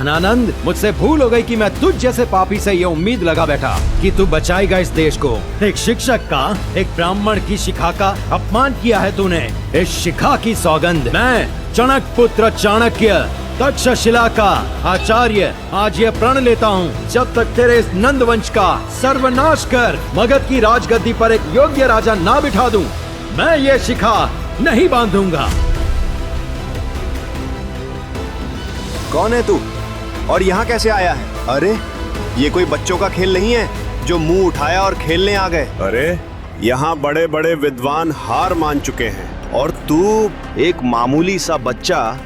धनानंद, मुझसे भूल हो गई कि मैं तुझ जैसे पापी से ये उम्मीद लगा बैठा कि तू बचाएगा इस देश को। एक शिक्षक का, एक ब्राह्मण की शिखा का अपमान किया है तूने। इस शिखा की सौगंध मैं चाणक्य पुत्र चाणक्य तक्षशिला का आचार्य आज ये प्रण लेता हूँ, जब तक तेरे इस नंद वंश का सर्वनाश कर मगध की राजगद्दी पर एक योग्य राजा ना बिठा दूं, मैं ये शिखा नहीं बांधूंगा। कौन है तू और यहाँ कैसे आया है? अरे ये कोई बच्चों का खेल नहीं है जो मुंह उठाया और खेलने आ गए। अरे यहाँ बड़े बड़े विद्वान हार मान चुके हैं और तू एक मामूली सा बच्चा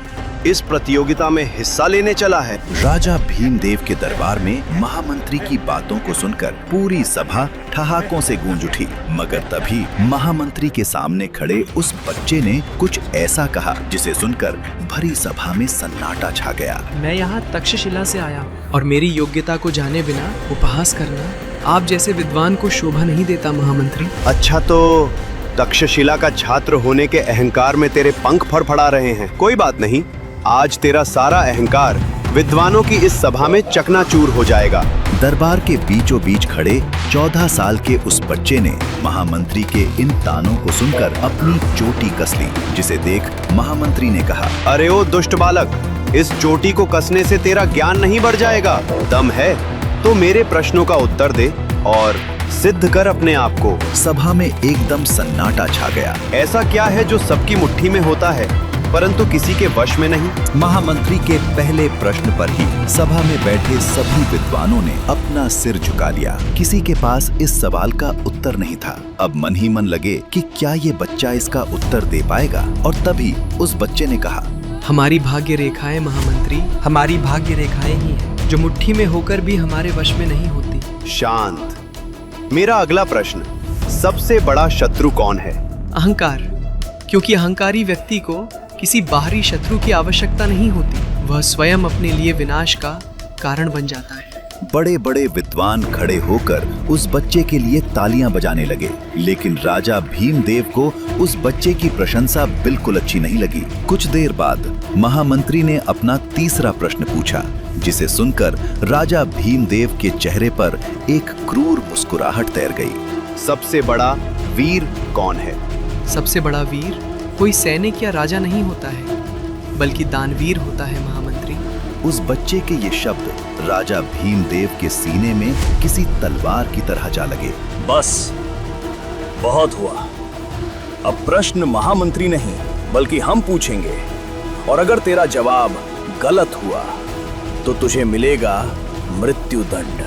इस प्रतियोगिता में हिस्सा लेने चला है। राजा भीमदेव के दरबार में महामंत्री की बातों को सुनकर पूरी सभा ठहाकों से गूंज उठी, मगर तभी महामंत्री के सामने खड़े उस बच्चे ने कुछ ऐसा कहा जिसे सुनकर भरी सभा में सन्नाटा छा गया। मैं यहाँ तक्षशिला से आया और मेरी योग्यता को जाने बिना उपहास करना आप जैसे विद्वान को शोभा नहीं देता महामंत्री। अच्छा, तो तक्षशिला का छात्र होने के अहंकार में तेरे पंख फड़फड़ा रहे हैं। कोई बात नहीं, आज तेरा सारा अहंकार विद्वानों की इस सभा में चकनाचूर हो जाएगा। दरबार के बीचों बीच खड़े 14 साल के उस बच्चे ने महामंत्री के इन तानों को सुनकर अपनी चोटी कस ली, जिसे देख महामंत्री ने कहा, अरे ओ दुष्ट बालक, इस चोटी को कसने से तेरा ज्ञान नहीं बढ़ जाएगा। दम है तो मेरे प्रश्नों का उत्तर दे और सिद्ध कर अपने आप को। सभा में एकदम सन्नाटा छा गया। ऐसा क्या है जो सबकी मुट्ठी में होता है परंतु किसी के वश में नहीं? महामंत्री के पहले प्रश्न पर ही सभा में बैठे सभी विद्वानों ने अपना सिर झुका लिया। किसी के पास इस सवाल का उत्तर नहीं था। अब मन ही मन लगे कि क्या ये बच्चा इसका उत्तर दे पाएगा, और तभी उस बच्चे ने कहा, हमारी भाग्य रेखाएं महामंत्री, हमारी भाग्य रेखाएं ही हैं, जो मुट्ठी में होकर भी हमारे वश में नहीं होती। शांत। मेरा अगला प्रश्न, सबसे बड़ा शत्रु कौन है? अहंकार, क्योंकि अहंकारी व्यक्ति को किसी बाहरी शत्रु की आवश्यकता नहीं होती, वह स्वयं अपने लिए विनाश का कारण बन जाता है। बड़े बड़े विद्वान खड़े होकर उस बच्चे के लिए तालियां बजाने लगे, लेकिन राजा भीमदेव को उस बच्चे की प्रशंसा बिल्कुल अच्छी नहीं लगी। कुछ देर बाद महामंत्री ने अपना तीसरा प्रश्न पूछा, जिसे सुनकर राजा भीमदेव के चेहरे पर एक क्रूर मुस्कुराहट तैर गई। सबसे बड़ा वीर कौन है? सबसे बड़ा वीर कोई सैनिक या राजा नहीं होता है, बल्कि दानवीर होता है महामंत्री। उस बच्चे के ये शब्द राजा भीमदेव के सीने में किसी तलवार की तरह जा लगे। बस बहुत हुआ। अब प्रश्न महामंत्री नहीं बल्कि हम पूछेंगे, और अगर तेरा जवाब गलत हुआ तो तुझे मिलेगा मृत्युदंड।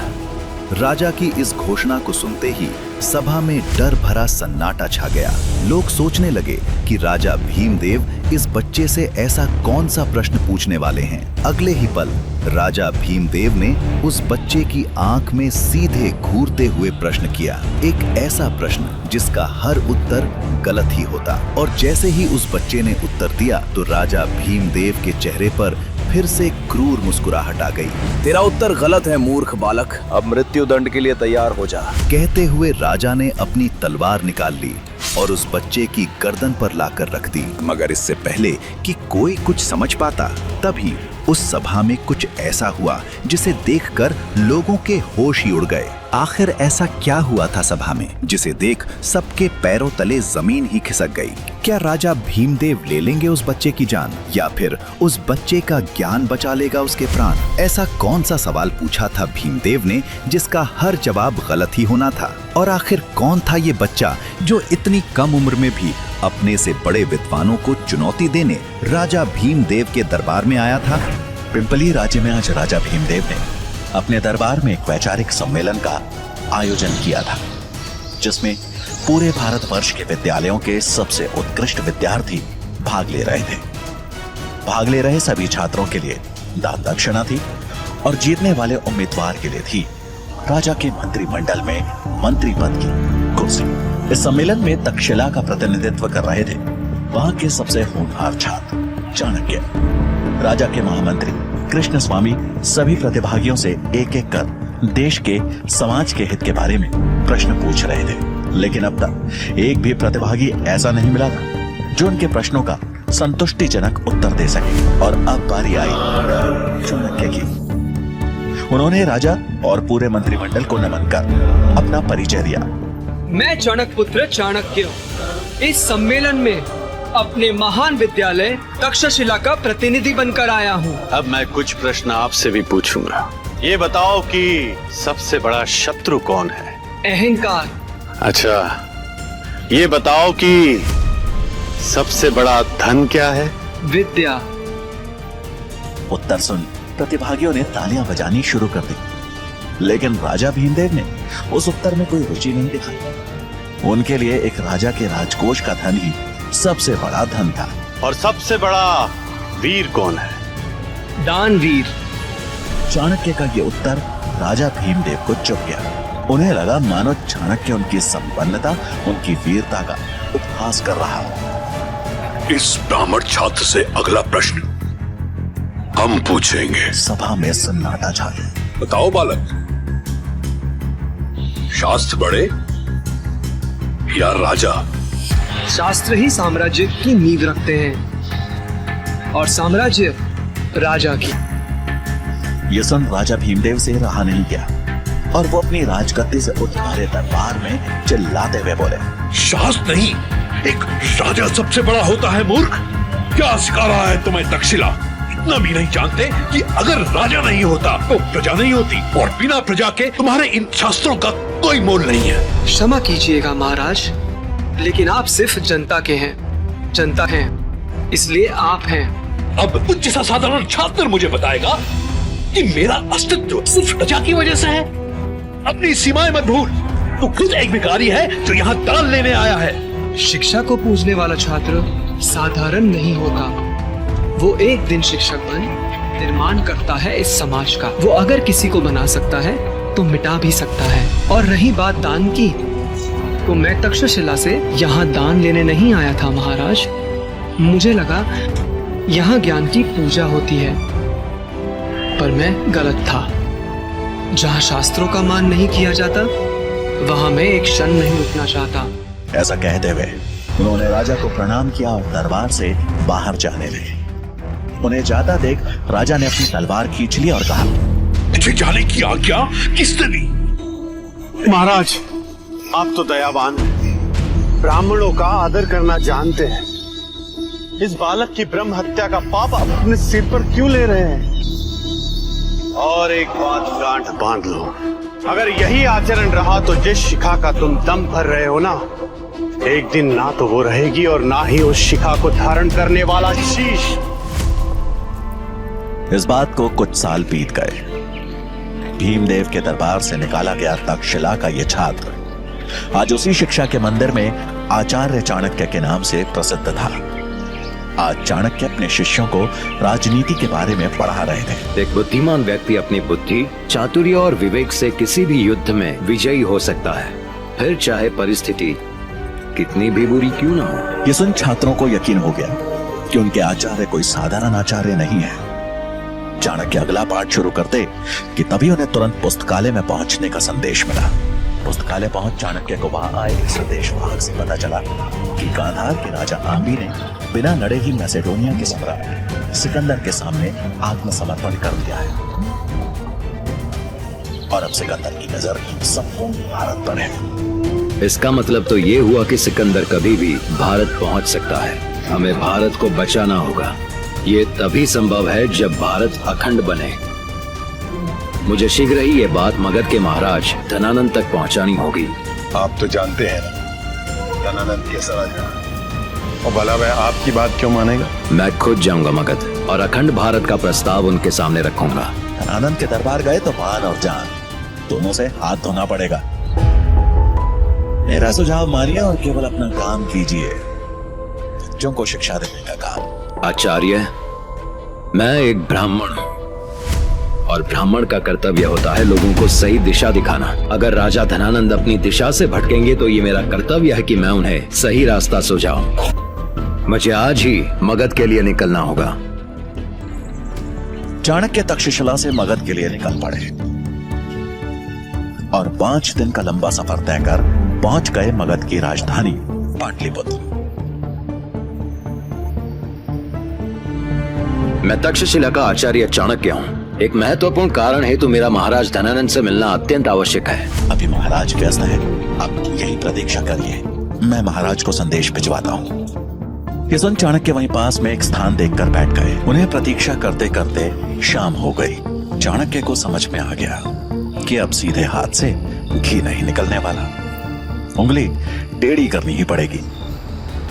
राजा की इस घोषणा को सुनते ही सभा में डर भरा सन्नाटा छा गया। लोग सोचने लगे कि राजा भीमदेव इस बच्चे से ऐसा कौन सा प्रश्न पूछने वाले हैं। अगले ही पल राजा भीमदेव ने उस बच्चे की आंख में सीधे घूरते हुए प्रश्न किया, एक ऐसा प्रश्न जिसका हर उत्तर गलत ही होता। और जैसे ही उस बच्चे ने उत्तर दिया तो राजा भीमदेव के चेहरे पर फिर से क्रूर मुस्कुराहट आ गई। तेरा उत्तर गलत है मूर्ख बालक, अब मृत्युदंड के लिए तैयार हो जा। कहते हुए राजा ने अपनी तलवार निकाल ली और उस बच्चे की गर्दन पर लाकर रख दी। मगर इससे पहले कि कोई कुछ समझ पाता, तभी उस सभा में कुछ ऐसा हुआ जिसे देखकर लोगों के होश ही उड़ गए। आखिर ऐसा क्या हुआ था सभा में जिसे देख सबके पैरों तले जमीन ही खिसक गई? क्या राजा भीमदेव ले लेंगे उस बच्चे की जान, या फिर उस बच्चे का ज्ञान बचा लेगा उसके प्राण? ऐसा कौन सा सवाल पूछा था भीमदेव ने जिसका हर जवाब गलत ही होना था? और आखिर कौन था ये बच्चा जो इतनी कम उम्र में भी अपने से बड़े विद्वानों को चुनौती देने राजा भीमदेव के दरबार में आया था? पिंपली राज्य में आज राजा भीमदेव ने अपने दरबार में एक वैचारिक सम्मेलन का आयोजन किया था, जिसमें पूरे भारतवर्ष के विद्यालयों के सबसे उत्कृष्ट विद्यार्थी भाग ले रहे थे। भाग ले रहे सभी छात्रों के लिए दान दक्षिणा थी और जीतने वाले उम्मीदवार के लिए थी राजा के मंत्रिमंडल में मंत्री पद की कुर्सी। इस सम्मेलन में तक्षशिला का प्रतिनिधित्व कर रहे थे वहां के सबसे होनहार छात्र चाणक्य। राजा के महामंत्री कृष्ण स्वामी सभी प्रतिभागियों से एक एक कर देश के समाज के हित के बारे में प्रश्न पूछ रहे थे, लेकिन अब तक एक भी प्रतिभागी ऐसा नहीं मिला था जो उनके प्रश्नों का संतुष्टिजनक उत्तर दे सके। और अब बारी आई चाणक्य चाणक्य की। उन्होंने राजा और पूरे मंत्रिमंडल को नमन कर अपना परिचय दिया। मैं चाणक्य पुत्र चाणक्य इस सम्मेलन में अपने महान विद्यालय तक्षशिला का प्रतिनिधि बनकर आया हूँ। अब मैं कुछ प्रश्न आपसे भी पूछूंगा। ये बताओ कि सबसे बड़ा शत्रु कौन है? अहंकार। अच्छा, ये बताओ कि सबसे बड़ा धन क्या है? विद्या। उत्तर सुन प्रतिभागियों ने तालियां बजानी शुरू कर दी, लेकिन राजा भीमदेव ने उस उत्तर में कोई रुचि नहीं दिखाई। उनके लिए एक राजा के राजकोष का धन ही सबसे बड़ा धन था। और सबसे बड़ा वीर कौन है? दानवीर। चाणक्य का ये उत्तर राजा भीमदेव को चुभ गया। उन्हें लगा मानो चाणक्य उनकी संपन्नता, उनकी वीरता का उपहास कर रहा हो। इस ब्राह्मण छात्र से अगला प्रश्न हम पूछेंगे। सभा में सन्नाटा छा गया। बताओ बालक, शास्त्र बड़े या राजा? शास्त्र ही साम्राज्य की नींव रखते हैं और साम्राज्य राजा की। ये सुन राजा भीमदेव से रहा नहीं गया और वो अपनी राजगद्दी से उठ मारे दरबार में चिल्लाते हुए बोले, शास्त्र नहीं, एक राजा सबसे बड़ा होता है मूर्ख। क्या सिखा रहा है तुम्हें तक्षशिला? इतना भी नहीं जानते कि अगर राजा नहीं होता तो प्रजा नहीं होती, और बिना प्रजा के तुम्हारे इन शास्त्रों का कोई मोल नहीं है। क्षमा कीजिएगा महाराज, लेकिन आप सिर्फ जनता के हैं। जनता हैं, इसलिए आप हैं। अब कुछ जैसा साधारण छात्र मुझे बताएगा कि मेरा अस्तित्व सिर्फ प्रजा की वजह से है। अपनी सीमाएं मत भूल, तू खुद एक भिखारी है जो यहाँ दान लेने आया है। शिक्षा को पूजने वाला छात्र साधारण नहीं होता। वो एक दिन शिक्षक बन निर्माण करता है इस समाज का। वो अगर किसी को बना सकता है तो मिटा भी सकता है। और रही बात दान की, तो मैं तक्षशिला से यहाँ दान लेने नहीं आया था महाराज। मुझे लगा यहाँ ज्ञान की पूजा होती है, पर मैं गलत था। जहाँ शास्त्रों का मान नहीं किया जाता, वहाँ मैं एक क्षण नहीं रुकना चाहता। ऐसा कहते हुए उन्होंने राजा को प्रणाम किया और दरबार से बाहर जाने लगे। उन्हें जाता देख राजा ने अपनी तलवार खींच ली और कहा, तुझे जाने की आज्ञा किसने दी? महाराज, आप तो दयावान हैं, ब्राह्मणों का आदर करना जानते हैं। इस बालक की ब्रह्म हत्या का पाप आप अपने सिर पर क्यों ले रहे हैं? और एक बात गांठ बांध लो, अगर यही आचरण रहा तो जिस शिखा का तुम दम भर रहे हो ना, एक दिन ना तो वो रहेगी और ना ही उस शिखा को धारण करने वाला शीश। इस बात को कुछ साल बीत गए। भीमदेव के दरबार से निकाला गया तक्षशिला का ये छात्र आज उसी शिक्षा के मंदिर में आचार्य चाणक्य के नाम से प्रसिद्ध था। आज चाणक्य अपने शिष्यों को राजनीति के बारे में पढ़ा रहे थे। एक बुद्धिमान व्यक्ति अपनी बुद्धि, चातुर्य और विवेक से किसी भी युद्ध में विजयी हो सकता है, फिर चाहे परिस्थिति कितनी भी बुरी क्यों ना हो। ये सुन छात्रों को यकीन हो गया कि उनके आचार्य कोई साधारण आचार्य नहीं है। चाणक्य अगला पाठ शुरू करते कि तभी उन्हें तुरंत पुस्तकालय में पहुंचने का संदेश मिला। पुस्तकालय पहुंच चाणक्य को वहां आए संदेश वाहक से पता चला कि गांधार के राजा आम्बी ने बिना लड़े ही मैसेडोनिया के सम्राट सिकंदर के सामने आत्मसमर्पण कर दिया है और अब सिकंदर की नजर संपूर्ण भारत पर है। इसका मतलब तो ये हुआ कि सिकंदर कभी भी भारत पहुंच सकता है। हमें भारत को बचाना होगा। ये तभी संभव है जब भारत अखंड बने। मुझे शीघ्र ही ये बात मगध के महाराज धनानंद तक पहुंचानी होगी। आप तो जानते हैं ना धनानंद कैसा राजा, और भला वह आपकी बात क्यों मानेगा? मैं खुद जाऊंगा मगध और अखंड भारत का प्रस्ताव उनके सामने रखूंगा। धनानंद के दरबार गए तो मान और जान दोनों से हाथ धोना पड़ेगा। मेरा सुझाव मानिए और केवल अपना काम कीजिए, बच्चों को शिक्षा देने का काम। आचार्य, मैं एक ब्राह्मण हूँ और ब्राह्मण का कर्तव्य होता है लोगों को सही दिशा दिखाना। अगर राजा धनानंद अपनी दिशा से भटकेंगे तो ये मेरा कर्तव्य है कि मैं उन्हें सही रास्ता सुझाऊं। मुझे आज ही मगध के लिए निकलना होगा। चाणक्य तक्षशिला से मगध के लिए निकल पड़े और 5 दिन का लंबा सफर तय कर पहुंच गए मगध की राजधानी पाटलिपुत्र। मैं तक्षशिला का आचार्य चाणक्य हूँ एक महत्वपूर्ण कारण हेतु मेरा महाराज धनानंद से मिलना अत्यंत आवश्यक है। अभी महाराज व्यस्त है, आप यही प्रतीक्षा करिए, मैं महाराज को संदेश भिजवाता हूँ। ये सुन चाणक्य वहीं पास में एक स्थान देखकर बैठ गए। उन्हें प्रतीक्षा करते करते शाम हो गई। चाणक्य को समझ में आ गया कि अब सीधे हाथ से घी नहीं निकलने वाला, उंगली टेढ़ी करनी ही पड़ेगी।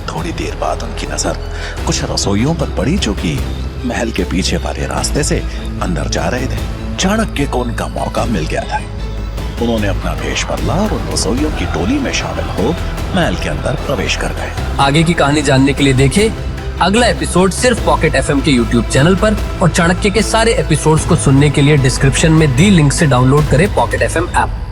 थोड़ी देर बाद उनकी नजर कुछ रसोइयों पर पड़ी जो कि महल के पीछे वाले रास्ते से अंदर जा रहे थे। चाणक्य को उनका मौका मिल गया था। उन्होंने अपना भेष बदला और उन रसोइयों की टोली में शामिल हो महल के अंदर प्रवेश कर गए। आगे की कहानी जानने के लिए देखें अगला एपिसोड सिर्फ पॉकेट एफएम के यूट्यूब चैनल पर, और चाणक्य के सारे एपिसोड्स को सुनने के लिए डिस्क्रिप्शन में दी लिंक से डाउनलोड करें पॉकेट एफएम ऐप।